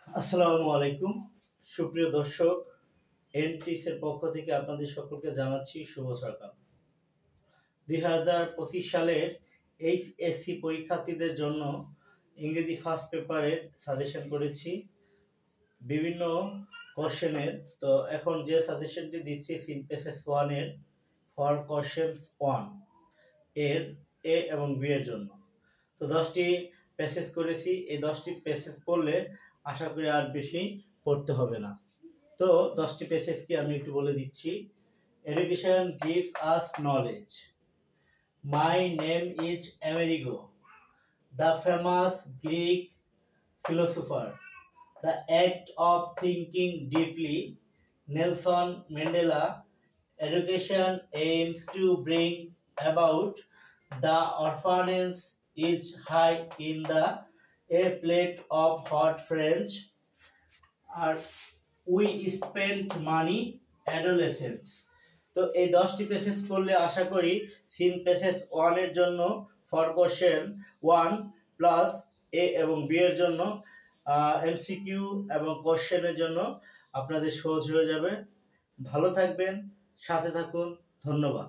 আসসালামু আলাইকুম সুপ্রিয় দর্শক, এনটিএস এর পক্ষ থেকে আপনাদের সকলকে জানাচ্ছি শুভ সকাল। 2025 সালের এইচএসসি পরীক্ষার্থীদের জন্য ইংরেজি ফার্স্ট পেপারের সাজেশন করেছি বিভিন্ন কোশ্চেনের। তো এখন যে সাজেশনটি দিচ্ছি সিনথেসিস 1 এর ফর কোশ্চেনস 1 এর এ এবং বি এর জন্য। তো 10টি প্যাসেজ করেছি, এই 10টি প্যাসেজ পড়লে আশা করি আর বেশি পড়তে হবে না। তো 10টি প্যাসেজ কি আমি একটু বলে দিচ্ছি। Education gives us knowledge. My name is Amerigo, the famous Greek philosopher, the act of thinking deeply, Nelson Mandela. Education aims to bring about the orphanage is high in the a plate of hot French. We spend money adolescents. তো এই 10টি passage পড়লে আশা করি scene passage 1 এর জন্য for question 1 plus এ এবং B এর জন্য এমসিকিউ এবং কোশ্চেনের জন্য আপনাদের সহজ হয়ে যাবে। ভালো থাকবেন, সাথে থাকুন, ধন্যবাদ।